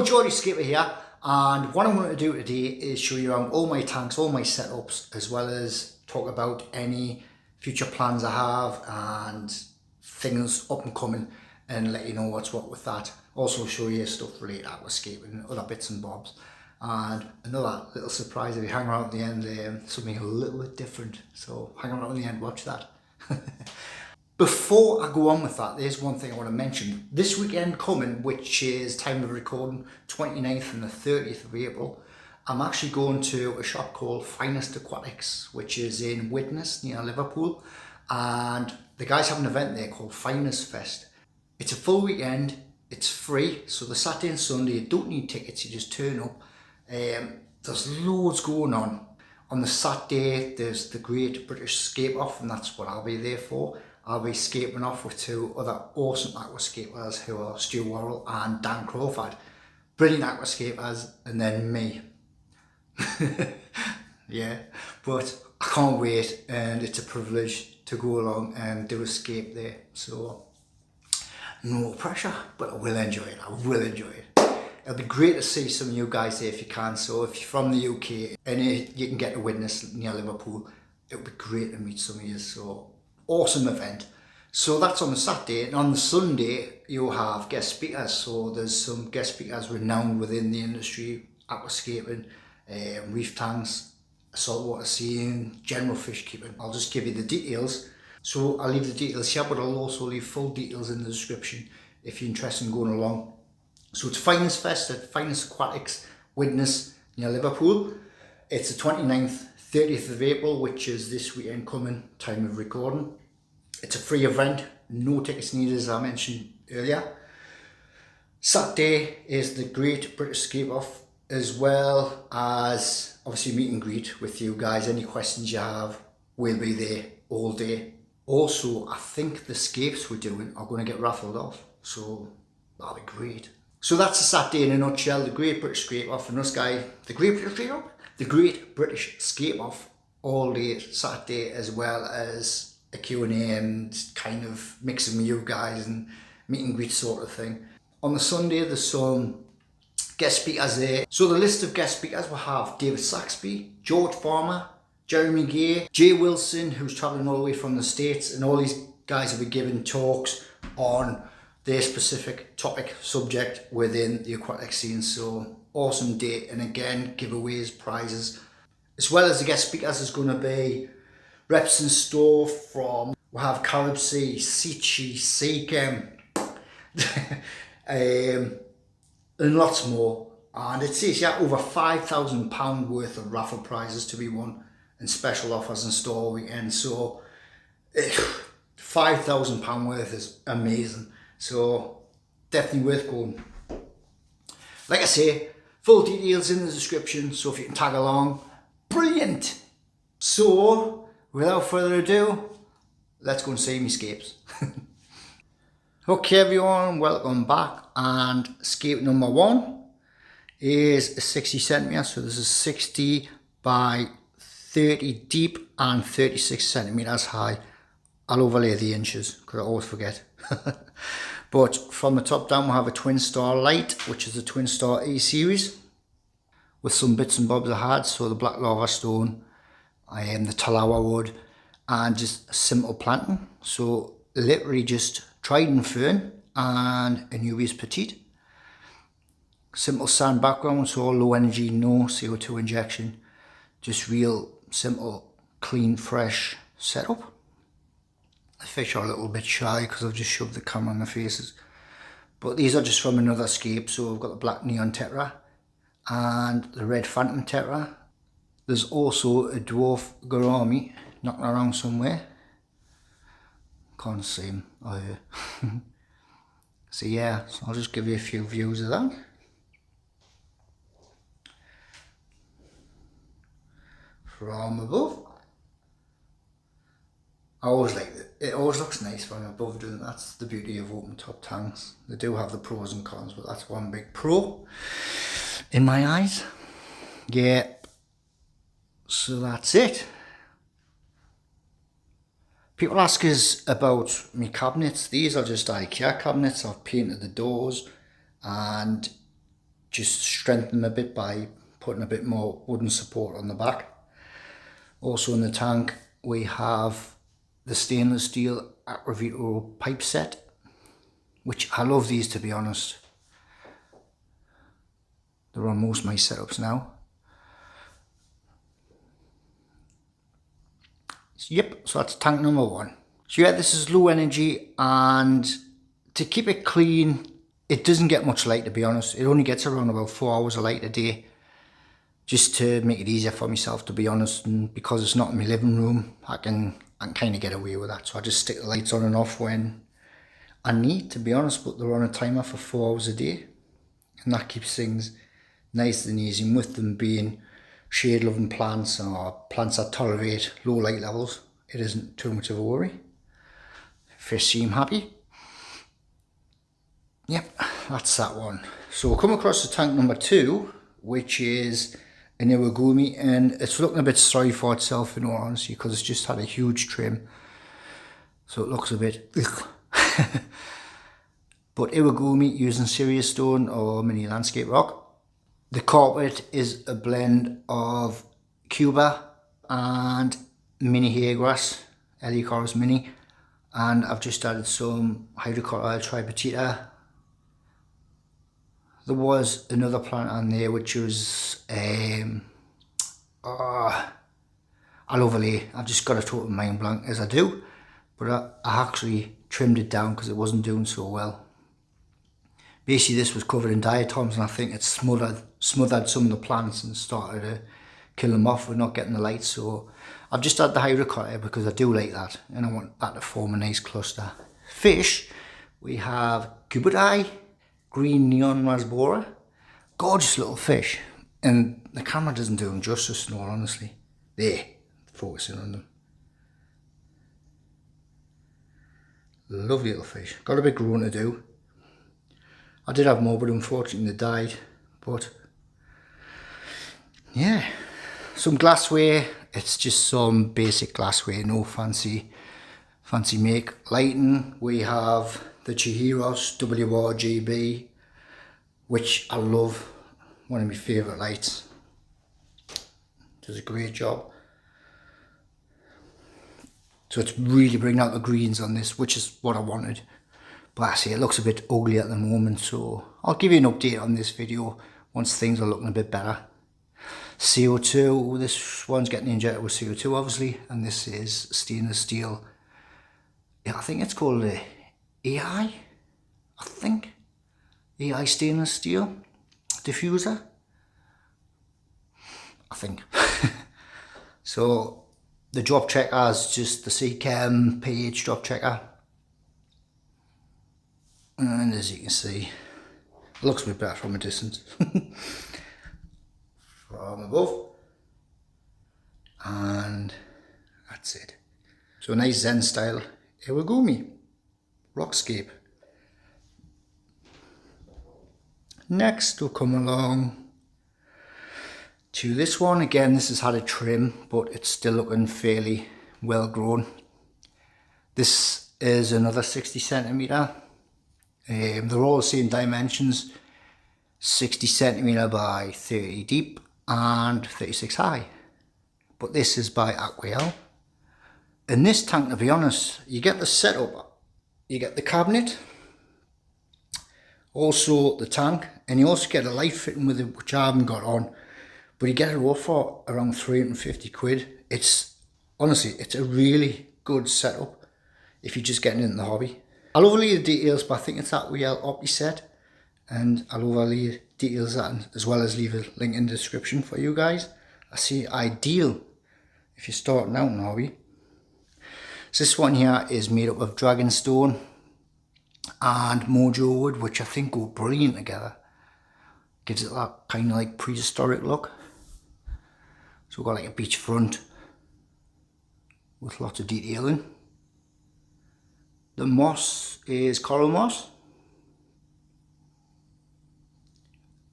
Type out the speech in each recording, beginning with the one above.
Hello, Geordie Skipper here, and what I'm going to do today is show you around all my tanks, all my setups, as well as talk about any future plans I have and things up and coming, and let you know what's what with that. Also show you stuff related to aquascaping and other bits and bobs. And another little surprise if you hang around at the end, something a little bit different. So hang around at the end, watch that. Before I go on with that, there's one thing I want to mention. This weekend coming, which is time of recording, 29th and the 30th of April, I'm actually going to a shop called Finest Aquatics, which is in Widnes near Liverpool. And the guys have an event there called Finest Fest. It's a full weekend, it's free. So the Saturday and Sunday, you don't need tickets, you just turn up. There's loads going on. On the Saturday, there's the Great British Scape Off, and that's what I'll be there for. I'll be scaping off with two other awesome aquascapers who are Stu Worrell and Dan Crawford. Brilliant aquascapers, and then me. Yeah, but I can't wait, and it's a privilege to go along and do a scape there. So no pressure, but I will enjoy it. I will enjoy it. It'll be great to see some of you guys there if you can. So if you're from the UK and you can get to Widnes near Liverpool, it'll be great to meet some of you. So awesome event. So that's on the Saturday, and on the Sunday you'll have guest speakers. So there's some guest speakers renowned within the industry, aquascaping, reef tanks, saltwater seeing, general fish keeping. I'll just give you the details. So I'll leave the details here, but I'll also leave full details in the description if you're interested in going along. So it's Finest Fest at Finest Aquatics, Widnes near Liverpool. It's the 29th, 30th of April, which is this weekend coming, time of recording. It's a free event, no tickets needed as I mentioned earlier. Saturday is the Great British Scape Off, as well as obviously meet and greet with you guys. Any questions you have, we'll be there all day. Also, I think the scapes we're doing are going to get raffled off, so that'll be great. So that's a Saturday in a nutshell, the Great British Scape Off, and us guy, the Great British Scape Off? The Great British Scape Off all day Saturday, as well as a Q&A and kind of mixing with you guys and meet and greet sort of thing. On the Sunday, there's some guest speakers there. So the list of guest speakers will have David Saxby, George Farmer, Jeremy Gay, Jay Wilson, who's travelling all the way from the States, and all these guys will be giving talks on their specific topic subject within the aquatic scene. So awesome day, and again, giveaways, prizes. As well as the guest speakers, there's going to be reps in store from, we'll have Carib Sea, Seachem, and lots more. And it says yeah, over £5,000 worth of raffle prizes to be won and special offers in store all weekend. So £5,000 worth is amazing. So definitely worth going. Like I say, full details in the description, so if you can tag along, brilliant. So without further ado, let's go and see me scapes. Okay everyone, welcome back, and scape number one is a 60 centimetre, so this is 60 by 30 deep and 36 centimetres high. I'll overlay the inches because I always forget. But from the top down, we'll have a Twin Star Light, which is the Twin Star E series, with some bits and bobs I had. So the black lava stone, the Talawa wood, and just a simple planting. So literally just trident fern and a Nubius Petite. Simple sand background, so low energy, no CO2 injection. Just real simple, clean, fresh setup. The fish are a little bit shy because I've just shoved the camera in their faces. But these are just from another scape. So I've got the black neon tetra and the red phantom tetra. There's also a dwarf gourami knocking around somewhere. Can't see him. Oh yeah. So yeah, so I'll just give you a few views of that. From above. I always like it. It always looks nice from above, doesn't it? That's the beauty of open top tanks. They do have the pros and cons, but that's one big pro in my eyes. Yeah. So that's it. People ask us about my cabinets. These are just IKEA cabinets. I've painted the doors and just strengthen them a bit by putting a bit more wooden support on the back. Also in the tank we have the stainless steel Aquael pipe set, which I love these, to be honest. They're on most of my setups now. Yep, so that's tank number 1. So yeah, this is low energy, and to keep it clean, it doesn't get much light, to be honest. It only gets around about 4 hours of light a day, just to make it easier for myself, to be honest. And because it's not in my living room, I can kind of get away with that. So I just stick the lights on and off when I need, to be honest, but they're on a timer for 4 hours a day, and that keeps things nice and easy. And with them being shade loving plants, or plants that tolerate low light levels, it isn't too much of a worry. Fish seem happy. Yep, that's that one. So we'll come across to tank number 2, which is an Iwagumi, and it's looking a bit sorry for itself, in all honesty, because it's just had a huge trim, so it looks a bit ugh. But Iwagumi using Serious Stone or mini landscape rock. The carpet is a blend of Cuba and mini hairgrass, Helicoris mini, and I've just added some Aquael Ultrascape. There was another plant on there which was I'll overlay. I've just got a total mind blank, as I do, but I actually trimmed it down because it wasn't doing so well. Basically this was covered in diatoms, and I think it smothered some of the plants and started to kill them off with not getting the light. So I've just had the hydrocotta because I do like that, and I want that to form a nice cluster. Fish, we have Cubotai, green neon rasbora. Gorgeous little fish, and the camera doesn't do them justice, in all honesty. There, focusing on them. Lovely little fish. Got a bit growing to do. I did have more, but unfortunately they died. But yeah, some glassware. It's just some basic glassware, no fancy make. Lighting, we have the Chihiros WRGB, which I love. One of my favourite lights. Does a great job. So it's really bringing out the greens on this, which is what I wanted. But I see it looks a bit ugly at the moment, so I'll give you an update on this video once things are looking a bit better. CO2, this one's getting injected with CO2 obviously, and this is stainless steel. Yeah, I think it's called the AI, AI stainless steel diffuser, I think. So the drop checker is just the Seachem pH drop checker. And as you can see, it looks a bit better from a distance. From above. And that's it. So a nice Zen style Iwagumi Rockscape. Next we'll come along to this one. Again, this has had a trim, but it's still looking fairly well grown. This is another 60 centimeter. They're all the same dimensions, 60 centimeter by 30 deep and 36 high. But this is by Aquael. In this tank, to be honest, you get the setup, you get the cabinet, also the tank, and you also get a light fitting with it, which I haven't got on, but you get it all for around 350 quid. It's honestly, it's a really good setup if you're just getting into the hobby. I'll overlay the details, but I think it's Aquael Ultrascape, and I'll overlay details that as well as leave a link in the description for you guys. I see ideal if you're starting out in the hobby. So this one here is made up of dragonstone and mojo wood, which I think go brilliant together. Gives it that kind of like prehistoric look. So we've got like a beach front with lots of detailing. The moss is coral moss.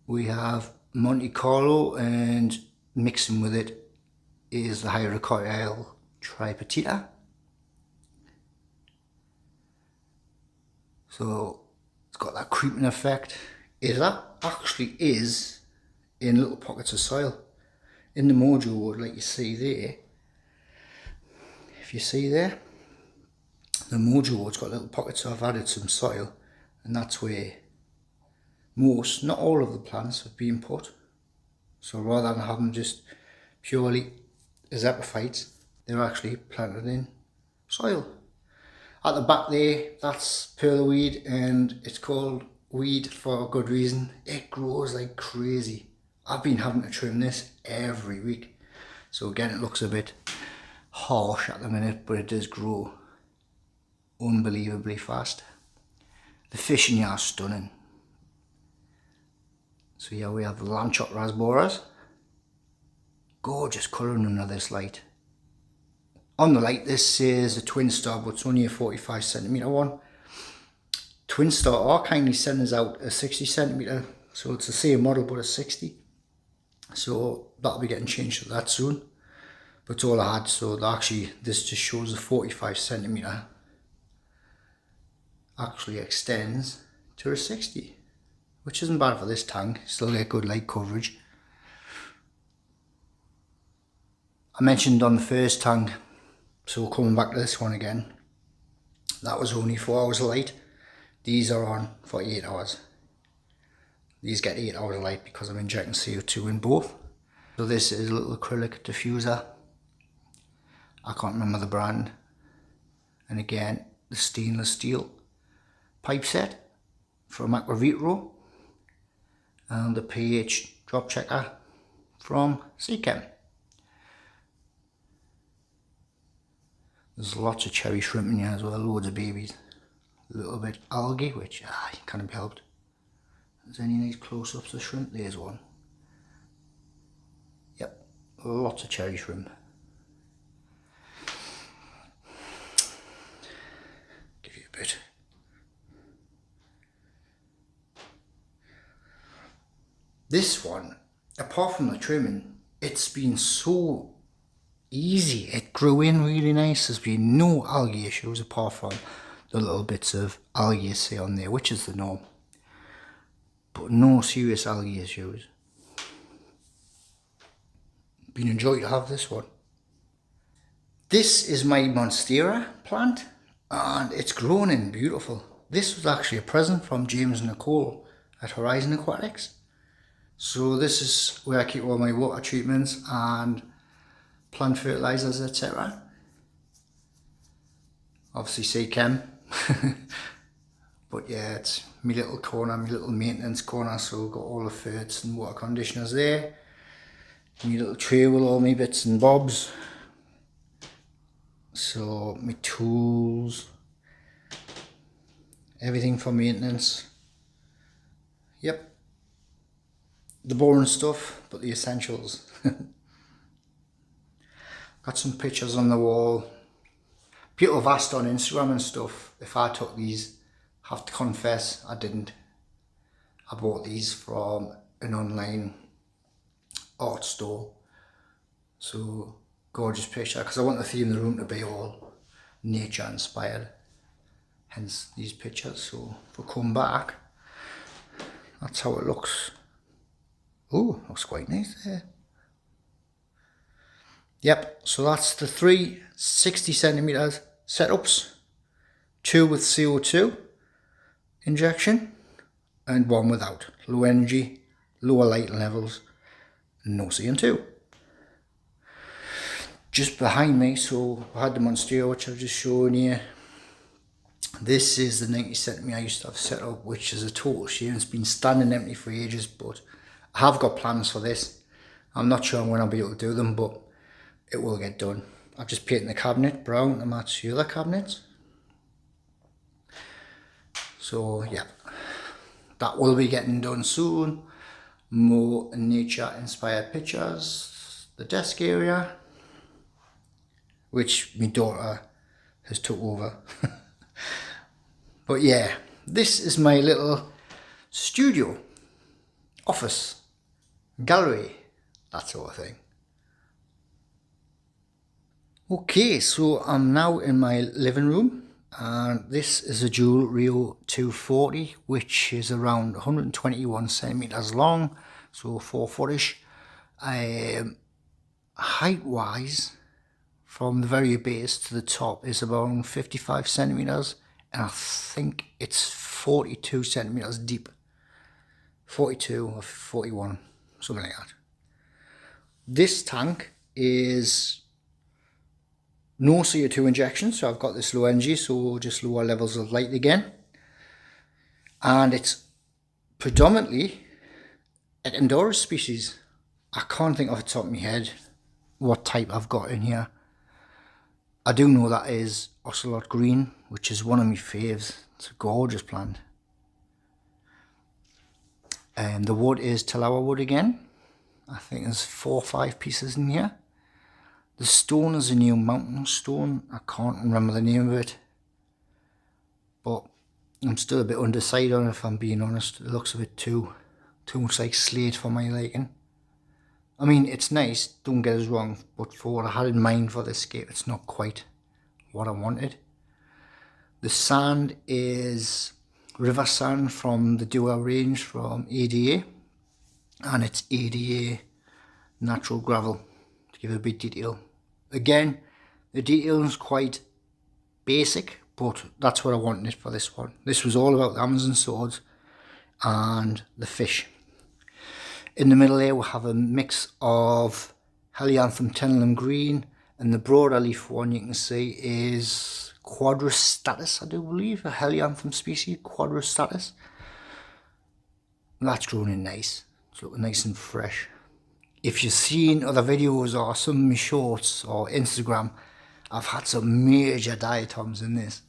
We have Monte Carlo, and mixing with it is the Aquael Ultrascape. So it's got that creeping effect. Is that? actually is in little pockets of soil. In the mojo wood, like you see there, if you see there, the mojo wood's got little pockets, so I've added some soil, and that's where most, not all of the plants have been put. So rather than have them just purely as epiphytes, they're actually planted in soil. At the back there, that's perlweed, and it's called weed for a good reason. It grows like crazy. I've been having to trim this every week. So again, it looks a bit harsh at the minute, but it does grow unbelievably fast. The fish in here are stunning. So here we have the Lanchot rasboras. Gorgeous colouring under this light. On the light this says a twin star, but it's only a 45cm one. Twin Star are kindly sending us out a 60cm, so it's the same model but a 60. So that'll be getting changed to that soon. But it's all I had, so actually this just shows the 45cm actually extends to a 60, which isn't bad for this tank. Still get good light coverage. I mentioned on the first tank, so coming back to this one again, that was only 4 hours of light. These are on for 8 hours. These get 8 hours of light because I'm injecting CO2 in both. So this is a little acrylic diffuser. I can't remember the brand. And again, the stainless steel pipe set from Aquavitro. And the pH drop checker from Seachem. There's lots of cherry shrimp in here as well, loads of babies. A little bit algae, which can't be helped. There's any nice close-ups of shrimp? There's one. Yep, lots of cherry shrimp. Give you a bit. This one, apart from the trimming, it's been so easy. It grew in really nice. There's been no algae issues apart from the little bits of algae you see on there, which is the norm. But no serious algae issues. Been enjoying to have this one. This is my Monstera plant, and it's grown in beautiful. This was actually a present from James and Nicole at Horizon Aquatics. So this is where I keep all my water treatments and plant fertilizers, etc. Obviously Seachem. But yeah, it's my little corner, my little maintenance corner, so I've got all the ferts and water conditioners there. My little tray with all my bits and bobs. So my tools, everything for maintenance. Yep. The boring stuff, but the essentials. Got some pictures on the wall. People have asked on Instagram and stuff if I took these. I have to confess, I didn't. I bought these from an online art store. So, gorgeous picture, because I want the theme of the room to be all nature inspired. Hence these pictures. So, if we come back, that's how it looks. Oh, looks quite nice there. Yep, so that's the 3 60cm setups. 2 with CO2 injection and 1 without. Low energy, lower light levels, no CO2. Just behind me, so I had the Monstera, which I've just shown you. This is the 90cm I used to have set up, which is a total shame. It's been standing empty for ages, but I have got plans for this. I'm not sure when I'll be able to do them, but it will get done. I've just painted the cabinet brown to match the other cabinets. So yeah, that will be getting done soon. More nature inspired pictures. The desk area, which my daughter has took over. But yeah, this is my little studio, office, gallery, that sort of thing. Okay, so I'm now in my living room. and this is a dual Rio 240, which is around 121 centimeters long, so 4 footish. Height wise, from the very base to the top is about 55 centimeters, and I think it's 42 centimeters deep. 42 or 41, something like that. This tank is no CO2 injection, so I've got this low energy, so just lower levels of light again. And it's predominantly an Endora species. I can't think off the top of my head what type I've got in here. I do know that is Ocelot Green, which is one of my faves. It's a gorgeous plant. And the wood is Talawa wood again. I think there's 4 or 5 pieces in here. The stone is a new mountain stone. I can't remember the name of it. But I'm still a bit undecided on it, if I'm being honest. It looks a bit too much like slate for my liking. I mean, it's nice, don't get us wrong, but for what I had in mind for this scape, it's not quite what I wanted. The sand is river sand from the Dua range from ADA, and it's ADA natural gravel, to give it a bit of detail. Again, the detail is quite basic, but that's what I wanted for this one. This was all about the Amazon swords and the fish. In the middle there we have a mix of Helianthum tenellum green, and the broader leaf one you can see is Quadristatus, I do believe, a Helianthum species, Quadristatus. That's grown in nice, it's looking nice and fresh. If you've seen other videos or some of my shorts or Instagram, I've had some major diatoms in this.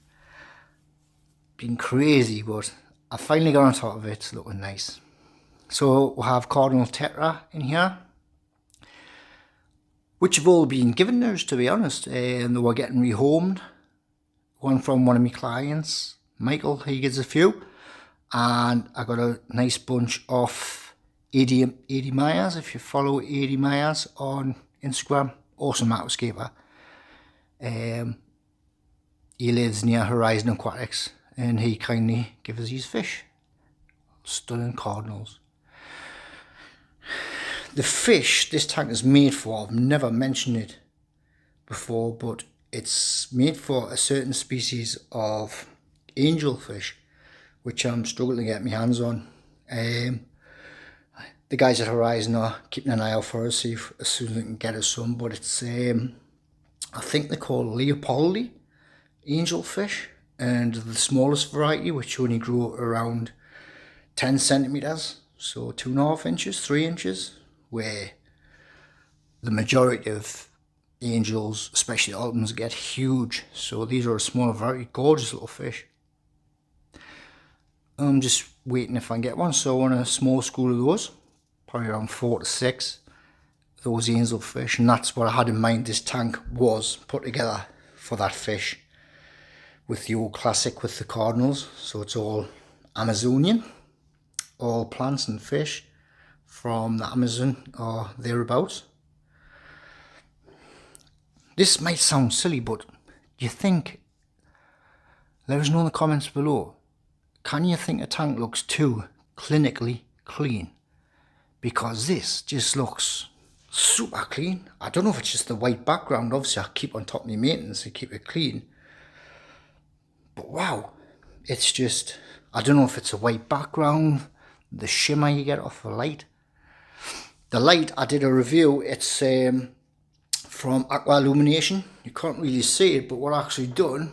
Been crazy, but I finally got on top of it, it's looking nice. So we have Cardinal Tetra in here, which have all been given theirs, to be honest, and they were getting rehomed. One from one of my clients, Michael, he gives a few, and I got a nice bunch of 80 Myers. If you follow 80 Myers on Instagram, awesome aquascaper. He lives near Horizon Aquatics, and he kindly gives us his fish. Stunning cardinals. The fish this tank is made for, I've never mentioned it before, but it's made for a certain species of angelfish, which I'm struggling to get my hands on. The guys at Horizon are keeping an eye out for us, see if as soon as they can get us some, but it's, I think they're called Leopoldi angelfish, and the smallest variety, which only grow around 10 centimeters, so 2.5 inches, 3 inches, where the majority of angels, especially Ultims, get huge. So these are a smaller variety, gorgeous little fish. I'm just waiting if I can get one, so I want a small school of those, probably around 4 to 6, those angelfish, and that's what I had in mind. This tank was put together for that fish, with the old classic with the cardinals. So it's all Amazonian, all plants and fish from the Amazon or thereabouts. This might sound silly, but do you think, let us know in the comments below, can you think a tank looks too clinically clean? Because this just looks super clean. I don't know if it's just the white background, obviously I keep on top of my maintenance to keep it clean. But wow, it's just, I don't know if it's a white background, the shimmer you get off the light. The light, I did a review, it's from Aquael Illumination. You can't really see it, but what I actually done,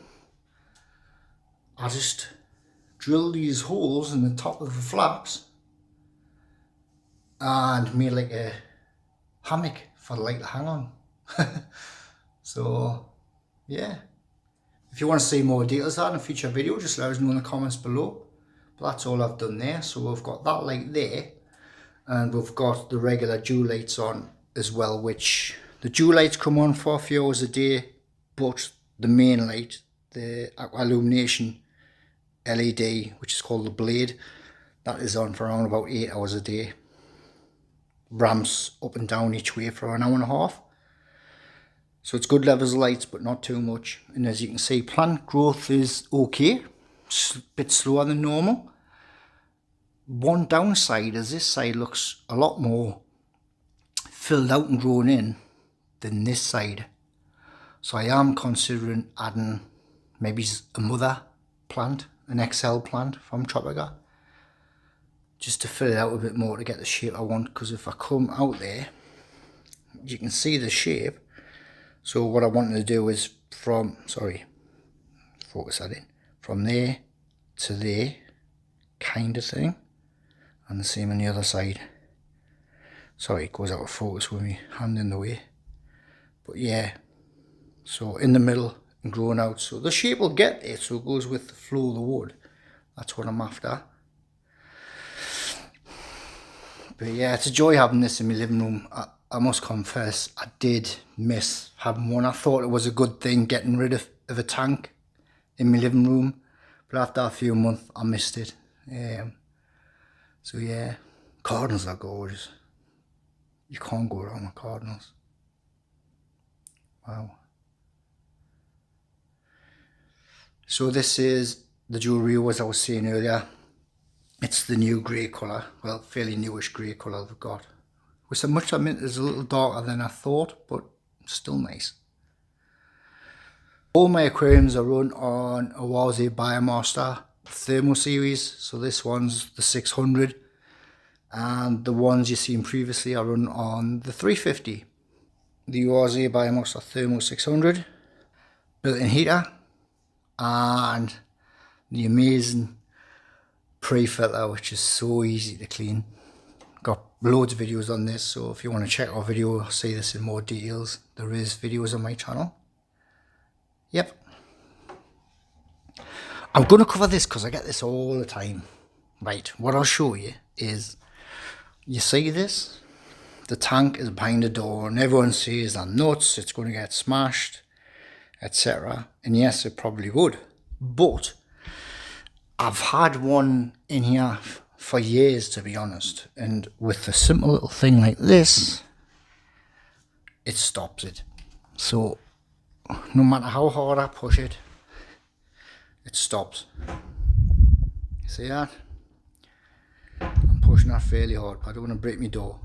I just drilled these holes in the top of the flaps and made like a hammock for the light to hang on. So yeah, if you want to see more details of that in a future video, just let us know in the comments below. But that's all I've done there. So we've got that light there, and we've got the regular dual lights on as well, which the dual lights come on for a few hours a day, but the main light, the Aquael Illumination LED, which is called the Blade, that is on for around about 8 hours a day. Ramps up and down each way for an hour and a half. So it's good levels of light, but not too much. And as you can see, plant growth is okay. It's a bit slower than normal. One downside is this side looks a lot more filled out and grown in than this side. So I am considering adding maybe a mother plant, an XL plant from Tropica, just to fill it out a bit more to get the shape I want. Because if I come out there, you can see the shape. So what I wanted to do is from, sorry, focus that in, from there to there kind of thing, and the same on the other side. Sorry, it goes out of focus with me hand in the way, but yeah, so in the middle and growing out, so the shape will get there, so it goes with the flow of the wood. That's what I'm after. But yeah, it's a joy having this in my living room. I must confess, I did miss having one. I thought it was a good thing getting rid of a tank in my living room, but after a few months I missed it. So yeah, cardinals are gorgeous. You can't go wrong with cardinals. Wow. So this is the jewellery, as I was saying earlier. It's the new grey colour, well, fairly newish grey colour they've got. Which I must admit is a little darker than I thought, but still nice. All my aquariums are run on a Aquael Biomaster Thermo series, so this one's the 600, and the ones you've seen previously are run on the 350. The Aquael Biomaster Thermo 600, built-in heater, and the amazing pre-filter, which is so easy to clean. Got loads of videos on this, so if you want to check our video, see this in more details, there is videos on my channel. Yep. I'm going to cover this because I get this all the time. Right, what I'll show you is, you see this? The tank is behind the door and everyone says they're nuts, it's going to get smashed, etc. And yes, it probably would. But I've had one in here for years, to be honest, and with a simple little thing like this, it stops it. So no matter how hard I push it, it stops. You see that? I'm pushing that fairly hard, but I don't want to break my door.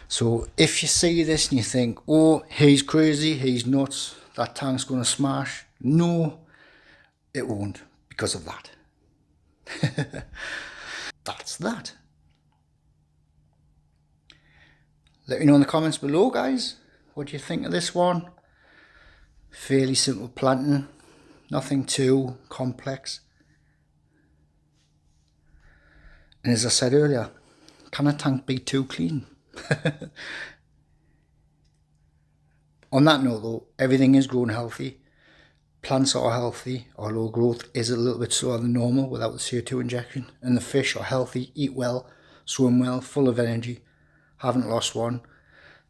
So if you see this and you think, oh, he's crazy, he's nuts, that tank's going to smash, no, it won't, because of that. That's that. Let me know in the comments below, guys, what do you think of this one? Fairly simple planting, nothing too complex. And as I said earlier, can a tank be too clean? On that note though, everything is growing healthy. Plants are healthy, although growth is a little bit slower than normal without the CO2 injection. And the fish are healthy, eat well, swim well, full of energy. Haven't lost one.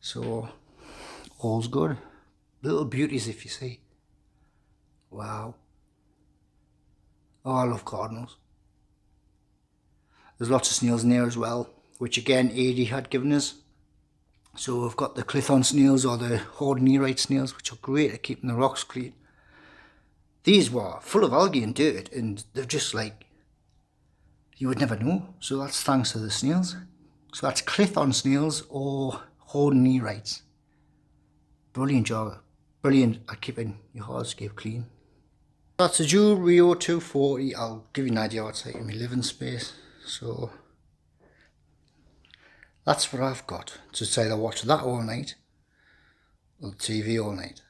So, all's good. Little beauties if you see. Wow. Oh, I love cardinals. There's lots of snails in there as well, which again AD had given us. So we've got the Clithon snails or the Hordenierite snails, which are great at keeping the rocks clean. These were full of algae and dirt, and they're just like, you would never know. So that's thanks to the snails. So that's Clithon snails or Hordenierites. Brilliant job. Brilliant at keeping your hardscape clean. That's a Joule Rio 240. I'll give you an idea what it's like in my living space. So that's what I've got. To say I watch that all night or the TV all night.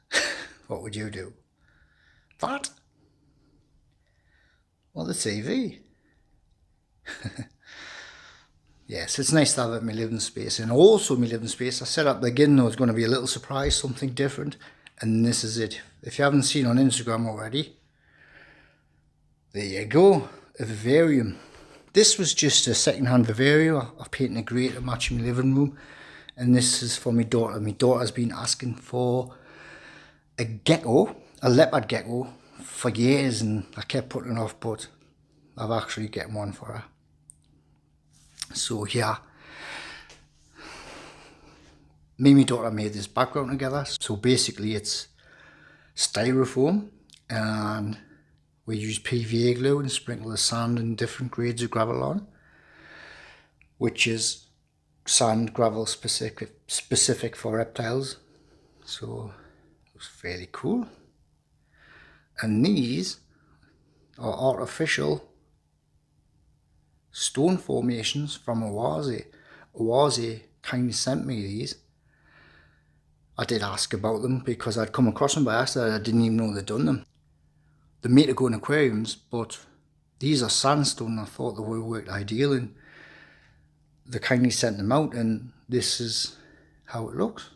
What would you do? That? Or the TV? Yes, it's nice to have it in my living space. And also in my living space, I said at the beginning there was going to be a little surprise, something different. And this is it. If you haven't seen on Instagram already, there you go, a vivarium. This was just a second-hand vivarium. I painted a grey to match my living room. And this is for my daughter. My daughter's been asking for a gecko, a leopard gecko, for years, and I kept putting it off, but I've actually getting one for her. So yeah, me and my daughter made this background together. So basically it's styrofoam, and we use PVA glue and sprinkle the sand and different grades of gravel on, which is sand gravel specific for reptiles. So it was fairly cool. And these are artificial stone formations from Oase. Oase kindly sent me these. I did ask about them because I'd come across them by accident. I didn't even know they'd done them. They're made to go in aquariums, but these are sandstone. I thought they would work ideal, and they kindly sent them out, and this is how it looks.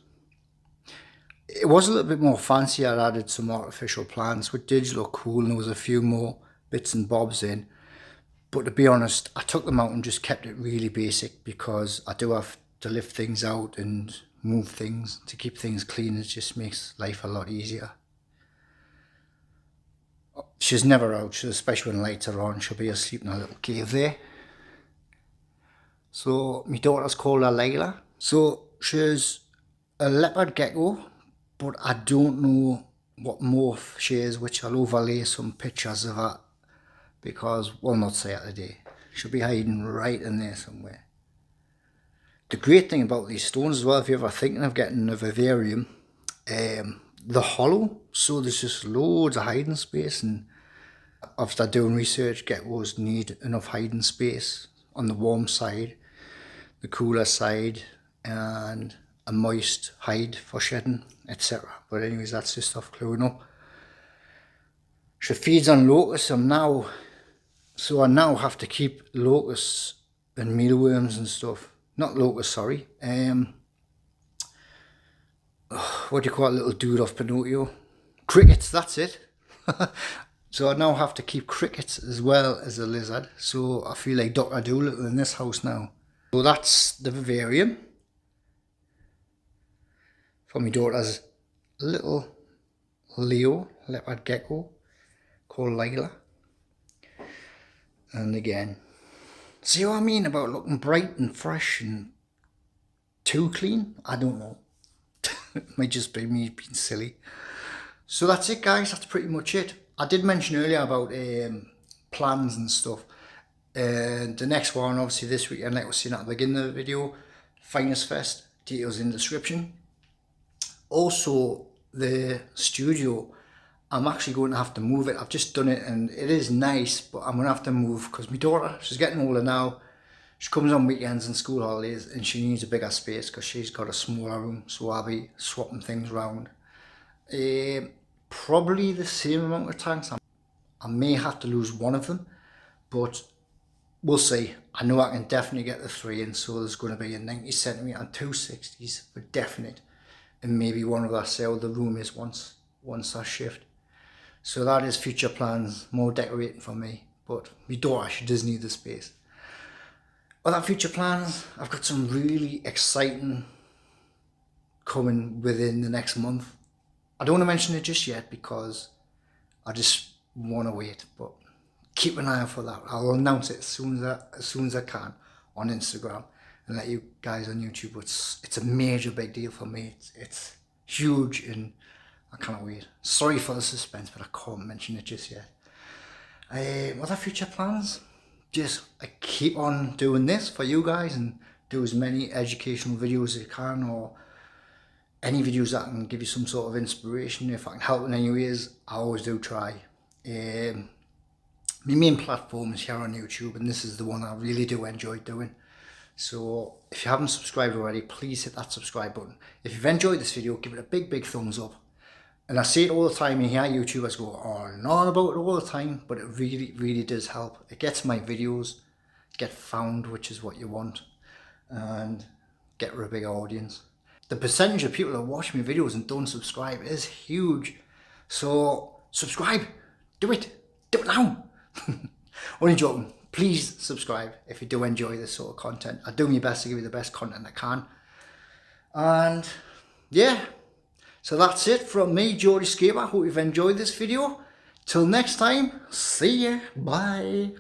It was a little bit more fancy. I'd added some artificial plants, which did look cool, and there was a few more bits and bobs in. But to be honest, I took them out and just kept it really basic, because I do have to lift things out and move things to keep things clean. It just makes life a lot easier. She's never out, especially when lights are on. She'll be asleep in a little cave there. So my daughter's called her Layla. So she's a leopard gecko, but I don't know what morph she is, which I'll overlay some pictures of her, because we'll not see her today. She'll be hiding right in there somewhere. The great thing about these stones as well, if you're ever thinking of getting a vivarium, they're hollow, so there's just loads of hiding space. And after doing research, geckos need enough hiding space on the warm side, the cooler side, and a moist hide for shedding, etc. But anyways, that's just stuff cluing up. She feeds on locusts. So I now have to keep locusts and mealworms and stuff. Not locusts, sorry. What do you call a little dude off Pinocchio? Crickets, that's it. So I now have to keep crickets as well as a lizard. So I feel like Dr. Dolittle in this house now. So that's the vivarium for my daughter's little Leo leopard gecko called Layla. And again, see what I mean about looking bright and fresh and too clean? I don't know. It might just be me being silly. So that's it, guys. That's pretty much it. I did mention earlier about plans and stuff. The next one, obviously this weekend, like I was saying at the beginning of the video, Finest Fest, details in the description. Also, the studio, I'm actually going to have to move it. I've just done it and it is nice, but I'm going to have to move because my daughter, she's getting older now. She comes on weekends and school holidays and she needs a bigger space because she's got a smaller room. So I'll be swapping things around. Probably the same amount of tanks. I may have to lose one of them, but we'll see. I know I can definitely get the 3 in, so there's going to be a 90cm and 2 60s for definite. And maybe one of us, see how the room is once I shift. So that is future plans, more decorating for me. But my daughter, she does need the space. Other future plans, I've got some really exciting coming within the next month. I don't want to mention it just yet because I just want to wait, but keep an eye out for that. I'll announce it as soon as I can on Instagram and let you guys on YouTube. It's a major big deal for me. It's huge and I can't wait. Sorry for the suspense, but I can't mention it just yet. Other future plans? Just I keep on doing this for you guys and do as many educational videos as I can, or any videos that can give you some sort of inspiration. If I can help in any ways, I always do try. My main platform is here on YouTube, and this is the one I really do enjoy doing. So if you haven't subscribed already, please hit that subscribe button. If you've enjoyed this video, give it a big thumbs up. And I see it all the time, and hear YouTubers go on and on about it all the time, but it really does help. It gets my videos get found, which is what you want, and get a bigger audience. The percentage of people that watch my videos and don't subscribe is huge. So subscribe, do it now. Only joking. Please subscribe if you do enjoy this sort of content. I do my best to give you the best content I can. And yeah, so that's it from me, Geordie Scape. I hope you've enjoyed this video. Till next time, see ya, bye.